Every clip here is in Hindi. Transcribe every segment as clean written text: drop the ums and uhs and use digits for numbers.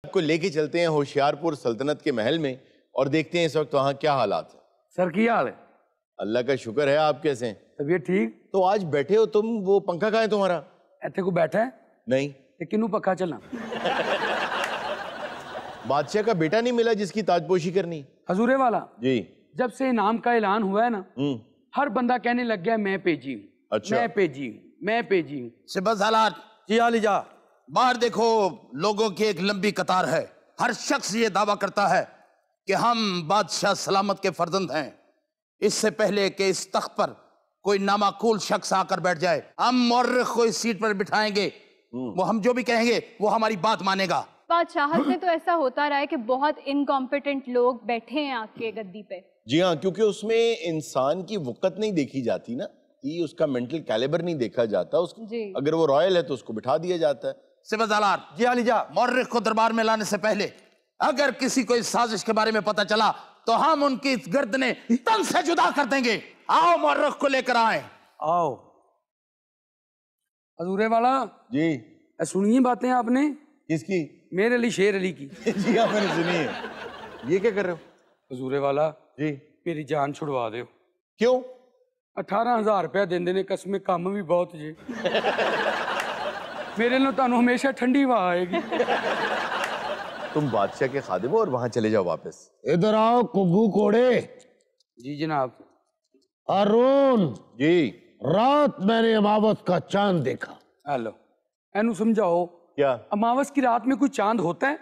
आपको लेके चलते हैं होशियारपुर सल्तनत के महल में और देखते हैं इस वक्त वहाँ क्या हालात है। सर की हाल है? अल्लाह का शुक्र है, आप कैसे हैं? तबीयत ठीक? तो आज बैठे हो तुम, वो पंखा कहाँ है तुम्हारा? इतने को बैठा है? नहीं। किनू पक्का चलना? बादशाह का बेटा नहीं मिला जिसकी ताजपोशी करनी? हजूरे वाला जी। जब से इनाम का ऐलान हुआ है ना, हर बंदा कहने लग गया मैं पेजी हूँ। अच्छा। मैं पेजी हूँ, मैं पेजी हूँ। सिबत हालात जी आली जा। बाहर देखो, लोगों की एक लंबी कतार है। हर शख्स ये दावा करता है कि हम बादशाह सलामत के फर्जंद हैं। इससे पहले कि इस तख्त पर कोई नामाकूल शख्स आकर बैठ जाए, हम मौर्रिख को इस सीट पर बिठाएंगे। वो हम जो भी कहेंगे वो हमारी बात मानेगा। बादशाहत में तो ऐसा होता रहा है कि बहुत इनकॉम्पिटेंट लोग बैठे हैं आपके गद्दी पे। जी हाँ, क्योंकि उसमें इंसान की वक़्त नहीं देखी जाती ना, कि उसका मेंटल कैलिबर नहीं देखा जाता। अगर वो रॉयल है तो उसको बिठा दिया जाता है। सिबत जी आली जा। मौर्रिख को दरबार में लाने से पहले अगर किसी को इस साजिश के बारे में पता चला तो हम उनकी गर्दनें तन से जुदा कर देंगे। आओ मौर्रिख को लेकर आए। आओ। हजूरे वाला जी। सुनिए बातें आपने? किसकी? मेरे अली शेर अली की। जी हाँ, मैंने सुनी है। ये क्या कर रहे हो? हजूरे वाला जी, मेरी जान छुड़वा दो। क्यों? 18,000 रुपया देंदे ने, कसमें काम भी बहुत जी। मेरे नो तानू हमेशा ठंडी हवा आएगी। तुम बादशाह के खादिम हो और वहां चले जाओ वापस। इधर आओ कुग्गू कोड़े। जी जनाब। अरुण जी। रात मैंने अमावस का चांद देखा। हेलो, एनू समझाओ। क्या? अमावस की रात में कोई चांद होता है?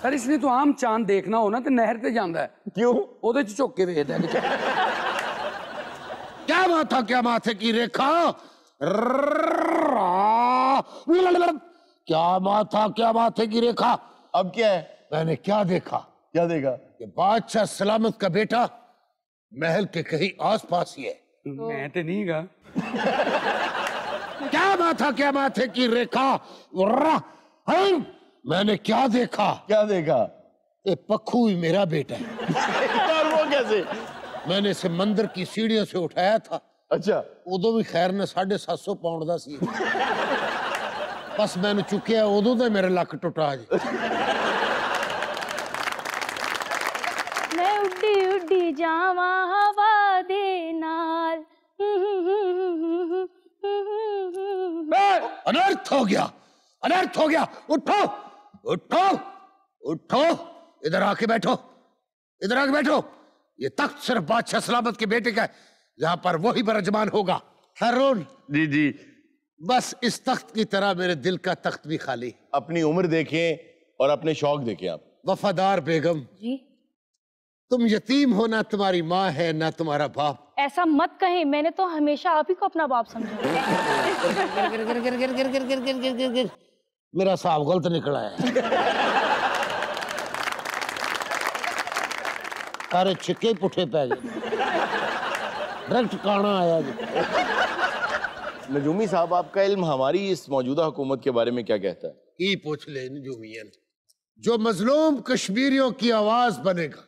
सर इसने तो आम चांद देखना हो ना तो नहर पे जाता है। क्यों? ओदे च झोके वेखदा है। क्या माथा क्या माथे की रेखा, क्या माथा क्या माथे की रेखा। अब क्या है? मैंने क्या देखा? क्या देखा? कि बादशाह सलामत का बेटा महल के कहीं आसपास ही है। मैं तो नहीं गा। क्या माथा क्या माथे की रेखा। मैंने क्या देखा? क्या देखा? ये पक्खू ही मेरा बेटा है। और वो कैसे? मैंने इसे मंदिर की सीढ़ियों से उठाया था। अच्छा। उदो भी खैर ने 750 पाउंड का सी। बस मैंने चुकिया उदो तो मेरे लक टुटा जी। मैं उड्डी उड्डी जावा हवा दे नाल। अनर्थ हो गया, अनर्थ हो गया। उठो उठो उठो, इधर आके बैठो, इधर आके बैठो। ये तख्त सिर्फ बादशाह सलामत के बेटे का है, यहाँ पर वही बरजमान होगा। हारून जी जी। बस इस तख्त की तरह मेरे दिल का तख्त भी खाली। अपनी उम्र देखें और अपने शौक देखें आप। वफादार बेगम जी। तुम यतीम हो, ना तुम्हारी माँ है ना तुम्हारा बाप। ऐसा मत कहें, मैंने तो हमेशा आप ही को अपना बाप समझा। मेरा साहब गलत निकला है। सारे छिक्के पुठे पै गए। डायरेक्ट काना आया जी। नजूमी साहब, आपका इल्म हमारी इस मौजूदा हुकूमत के बारे में क्या कहता है? की पूछ ले नजूमियन। जो मजलूम कश्मीरियों की आवाज बनेगा,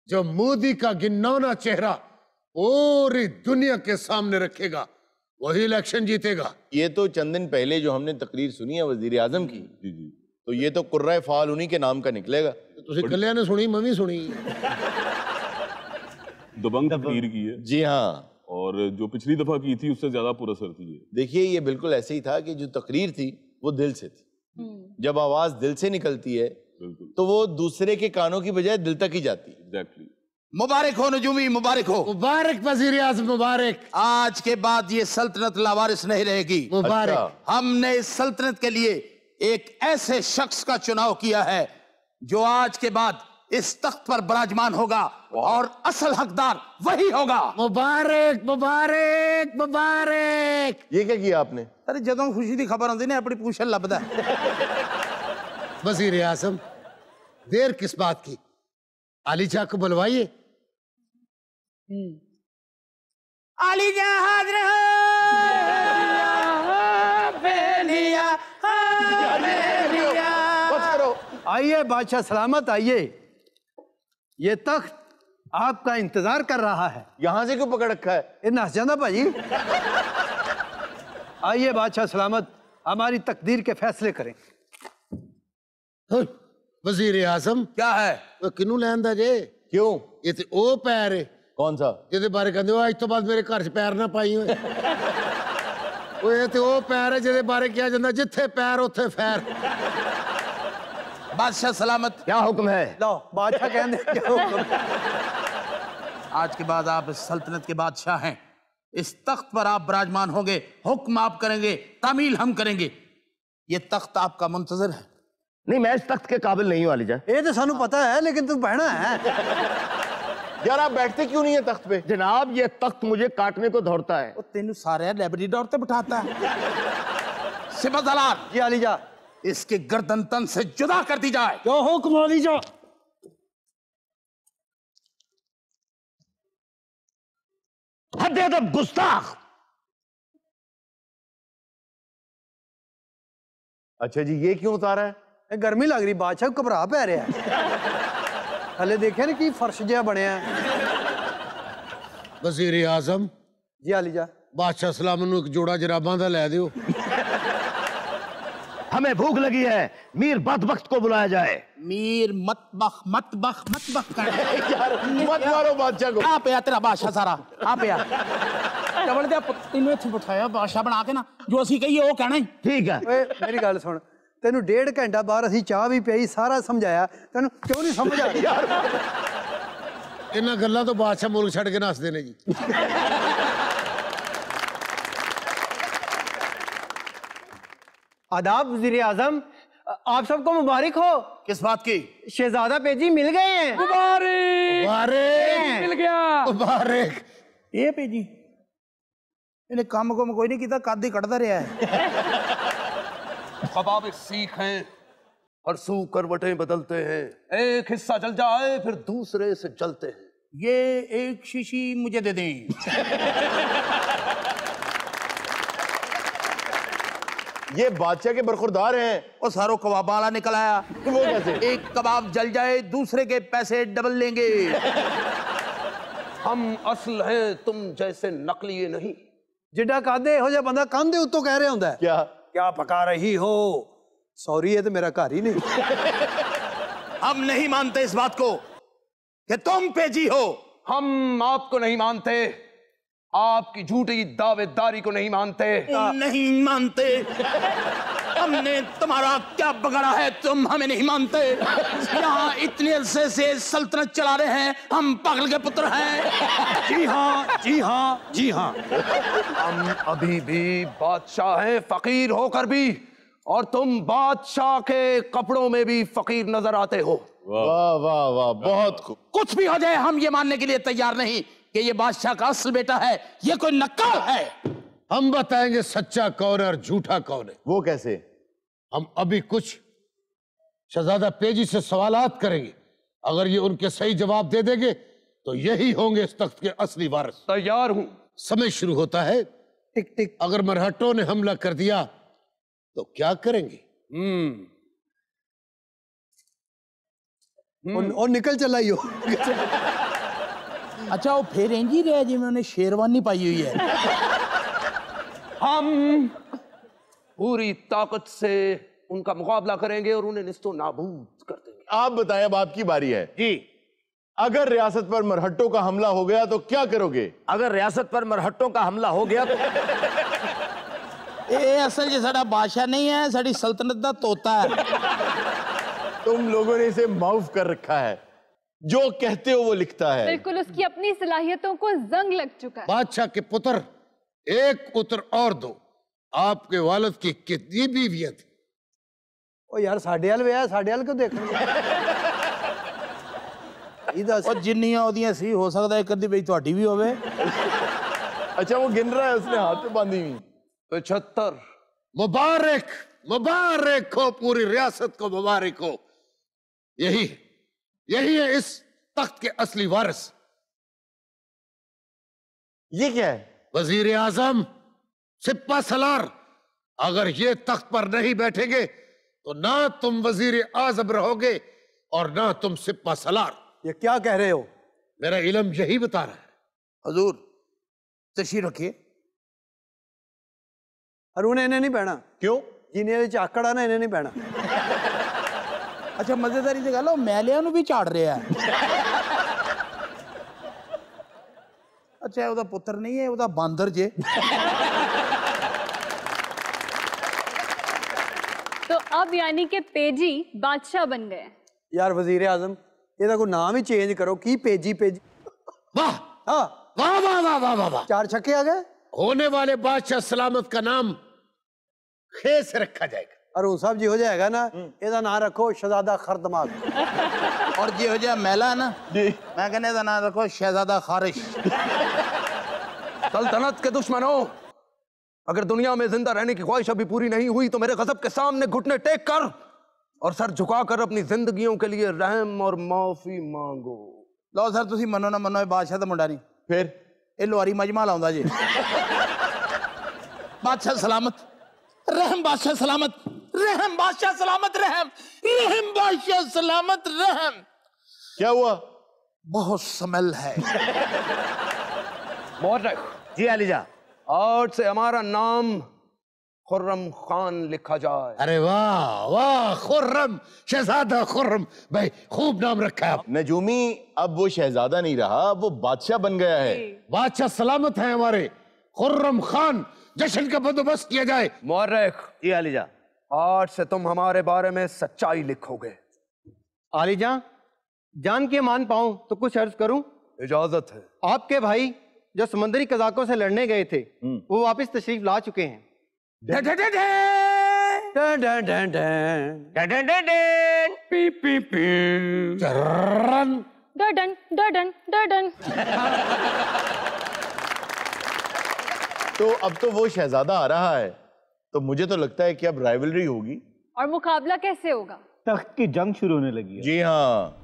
जो मोदी का गिनौना चेहरा पूरी दुनिया के सामने रखेगा, वही इलेक्शन जीतेगा। ये तो चंद दिन पहले जो हमने तकरीर सुनी है वजीर आजम की, तो ये तो कुर्रा फाल उन्हीं के नाम का निकलेगा। तुसी कल्याण ने सुनी, मैं भी सुनी। दबंग तकरीर की है। जी हाँ, और जो पिछली दफा की थी उससे ज्यादा पुरअसर थी ये। देखिए ये बिल्कुल ऐसे ही था कि जो तकरीर थी वो दिल से थी। जब आवाज दिल से निकलती है तो वो दूसरे के कानों की बजाय दिल तक ही जाती है। एग्जैक्टली। मुबारक हो नजूमी, मुबारक हो। मुबारक वजीर आज़म, मुबारक। आज के बाद ये सल्तनत लावारिस नहीं रहेगी। मुबारक। अच्छा। हमने इस सल्तनत के लिए एक ऐसे शख्स का चुनाव किया है जो आज के बाद इस तख्त पर विराजमान होगा और असल हकदार वही होगा। मुबारक मुबारक मुबारक। ये क्या किया आपने? अरे जदों खुशी की खबर आती ने अपनी पूछल लभदा। वजीर आज़म, देर किस बात की? आली जा को बुलवाइए। आली जा हाजिर हो। आइए बादशाह सलामत, आइए। ये तख्त आपका इंतजार कर रहा है। यहां से क्यों पकड़ रखा है? ये नस जाना भाजी। आइए बादशाह सलामत, हमारी तकदीर के फैसले करें। वजीर आजम क्या है? किनू लैंदा जे क्यों? ये ते ओ पैर है कौन सा? ਜਿਹਦੇ ਬਾਰੇ ਕਹਿੰਦੇ ਹੋ ਅੱਜ ਤੋਂ ਬਾਅਦ ਮੇਰੇ ਘਰ 'ਚ ਪੈਰ ਨਾ ਪਾਈ ਓਏ ਓਏ ਇਹ ਤੇ ਉਹ ਪੈਰ ਹੈ ਜਿਹਦੇ ਬਾਰੇ ਕਿਹਾ ਜਾਂਦਾ ਜਿੱਥੇ ਪੈਰ ਉੱਥੇ ਫੈਰ। बादशाह सलामत। क्या हुक्म है? लो बादशाह कहने क्या हुक्म है? आज के बाद आप इस सल्तनत के बादशाह हैं। इस तख्त पर आप विराजमान होंगे, हुक्म आप करेंगे, तामील हम करेंगे। ये तख्त आपका मुंतजर है। नहीं, मैं इस तख्त के काबिल नहीं हूँ अलीजा। ये तो सानू पता है, लेकिन तू बहना है। यार आप बैठते क्यों नहीं है तख्त पे? जनाब, ये तख्त मुझे काटने को दौड़ता है। वो तेनू सारे लेबरेटरी पे बिठाता है। सिपहसालार जी अलीजा। इसके गर्दन तन से जुदा कर दी जाए। जो हुक्म अलीजा। हद अदब गुस्ताख। अच्छा जी, ये क्यों उतारा है? गर्मी लग रही, बादशाह घबरा पै रहा है। हले देखे ना कि फर्श जहा बनया वजीर आजम जी अलीजा। बादशाह सलाम नू एक जोड़ा जराबां दा लै दियो। हमें भूख लगी है, मीर बदबख्त को बुलाया जाए। मीर मतबख यार मत मारो बादशाह को। आप या तेरा बादशाह सारा आप या डबल दे तेनू इत्थे बिठाया बादशाह बना के ना, जो असी कहिए वो कहना ही ठीक है। ओए मेरी गल सुन, तेनू 1.5 घंटा बाहर असी चाह भी पई, सारा समझाया, तेनू क्यों नहीं समझ आ रही? इन्हां गल्लां तो बादशाह मुल्क छड़ के नसदे ने जी। आदाब वजीर आजम, आप सबको मुबारक हो। किस बात की? शहजादा पेजी मिल गए हैं। मुबारक मुबारक मिल गया। मुबारक। ये पेजी इन्हें काम को कोई नहीं किया, कद ही कटदा रहा है। ख्वाब एक सीख हैं, हर सू करवटें बदलते हैं, एक हिस्सा जल जाए फिर दूसरे से जलते हैं। ये एक शीशी मुझे दे दें। ये बादशाह के बरखुरदार हैं। और सारो कबाब वाला निकल आया। वो कैसे? एक कबाब जल जाए दूसरे के पैसे डबल लेंगे। हम असल हैं, तुम जैसे नकली नहीं। जिड्डा कादे हो जा बंदा कंधे उत्तों कह रहा होंदा है, क्या? क्या पका रही हो? सॉरी, ये तो मेरा घर ही नहीं। हम नहीं मानते इस बात को कि तुम पेजी हो। हम आपको नहीं मानते, आपकी झूठी दावेदारी को नहीं मानते। नहीं मानते। हमने तुम्हारा क्या बगाड़ा है, तुम हमें नहीं मानते। यहाँ इतने अरसे से सल्तनत चला रहे हैं, हम पागल के पुत्र हैं। जी हाँ, जी हाँ, जी हाँ। हम अभी भी बादशाह हैं, फकीर होकर भी, और तुम बादशाह के कपड़ों में भी फकीर नजर आते हो। वाह वाह वाह, बहुत खूब। कुछ भी हो जाए, हम ये मानने के लिए तैयार नहीं कि ये बादशाह का असल बेटा है, ये कोई नक्काल है। हम बताएंगे सच्चा कौन है और झूठा कौन है। वो कैसे? हम अभी कुछ शहजादा पेजी से सवालात करेंगे, अगर ये उनके सही जवाब दे देंगे तो यही होंगे इस तख्त के असली वारिस। तैयार हूं। समय शुरू होता है। टिक टिक। अगर मरहट्टों ने हमला कर दिया तो क्या करेंगे? और निकल चला ही हो। अच्छा, वो फिर इंज ही रहा जिन्होंने उन्हें शेरवानी पाई हुई है। हम पूरी ताकत से उनका मुकाबला करेंगे और उन्हें निस्तो नाबूद कर देंगे। आप बताएं, अब आपकी बारी है जी। अगर रियासत पर मरहट्टों का हमला हो गया तो क्या करोगे? अगर रियासत पर मरहट्टों का हमला हो गया तो ये असल जे साडा बादशाह नहीं है, साडी सल्तनत दा तोता है। तुम लोगों ने इसे माफ कर रखा है, जो कहते हो वो लिखता है। बिल्कुल उसकी अपनी सलाहियतों को जंग लग चुका है। बादशाह के पुत्र, एक पुत्र और दो। आपके वालिद की कितनी बीवियां थी? ओ यार, साडे वाल वे साडे वाल क्यों देखणगे? ई दस। और जिन्नियां ओदियां सी, हो सकदा एक अद्धी बई तुहाडी भी होवे। अच्छा, वो गिन रहा है, उसने हाथ में बांधी हुई। 75। मुबारक मुबारक हो, पूरी रियासत को मुबारक हो। यही यही है इस तख्त के असली वारिस। ये क्या है? वजीर आजम सिप्पा सलार। अगर ये तख्त पर नहीं बैठेंगे तो ना तुम वजीर आजम रहोगे और ना तुम सिप्पा सलार। ये क्या कह रहे हो? मेरा इल्म यही बता रहा है। हजूर तशरीफ रखिए। और उन्हें इन्हें नहीं बहना। क्यों? जिन्हें चाकड़ा ना इन्हें नहीं बहना। अच्छा मजेदारी से गल मैलिया भी झाड़ रहा है। अच्छा ਉਹਦਾ ਪੁੱਤਰ नहीं है, ਉਹਦਾ ਬਾਂਦਰ ਜੇ। तो अब यानी कि पेजी बादशाह बन गए। यार वजीर आजम ਇਹਦਾ ਕੋਈ ਨਾਮ ਹੀ ਚੇਂਜ ਕਰੋ। ਕੀ पेजी पेजी। वाह हाँ वाह वाह वाह वाह वाह वाह। 4 छक्के आ गए। होने वाले बादशाह सलामत का नाम खे से रखा जाएगा। अरुण साहब जी हो जाएगा ना, ਇਹਦਾ नाम रखो शहजादा खरदमाग। और जी हो जाए मैला ना मैं कहने का नाम रखो शहजादा खारिश। सल्तनत के दुश्मनों, अगर दुनिया में जिंदा रहने की ख्वाहिश अभी पूरी नहीं हुई तो मेरे गजब के सामने घुटने टेक कर और सर झुकाकर अपनी जिंदगियों के लिए रहम और माफी मांगो। लो सर तुसी मनो ना मनो बादशाह दा मुंडा नहीं फिर ये लोहारी मजमा लाउंदा जी। बादशाह सलामत रहम, बादशाह सलामत रहम, बादशाह सलामत रहम, रहम बादशाह सलामत रहम। क्या हुआ? बहुत स्मेल है। मोहर्रिख जी अलीजा, आज से हमारा नाम खुर्रम खान लिखा जाए। अरे वाह वाह, खुर्रम, शहजादा खुर्रम, भाई खूब नाम रखा है। नजूमी अब वो शहजादा नहीं रहा, वो बादशाह बन गया है। बादशाह सलामत है हमारे, खुर्रम खान। जश्न का बंदोबस्त किया जाए। मोहर्रिख जी अलीजा, आज से तुम हमारे बारे में सच्चाई लिखोगे। आली जान के मान पाऊं तो कुछ अर्ज करूं। इजाजत है। आपके भाई जो समंदरी कज़ाकों से लड़ने गए थे वो वापस तशरीफ ला चुके हैं। Done done done done. P P P. Duddon Duddon Duddon. तो अब तो वो शहजादा आ रहा है, तो मुझे तो लगता है कि अब राइवलरी होगी। और मुकाबला कैसे होगा? तख्त की जंग शुरू होने लगी है। जी हाँ,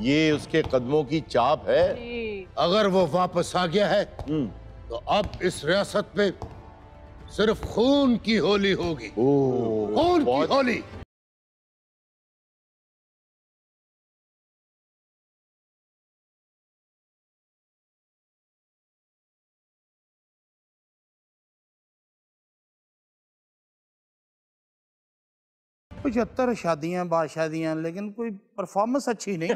ये उसके कदमों की चाप है। अगर वो वापस आ गया है तो अब इस रियासत में सिर्फ खून की होली होगी। खून की होली। कुछ 75 शादियां बादशाह दियां, लेकिन कोई परफॉर्मेंस अच्छी नहीं।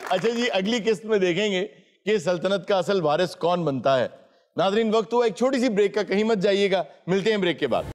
अच्छा जी, अगली किस्त में देखेंगे कि सल्तनत का असल वारिस कौन बनता है। नाज़रीन, वक्त हुआ एक छोटी सी ब्रेक का, कहीं मत जाइएगा, मिलते हैं ब्रेक के बाद।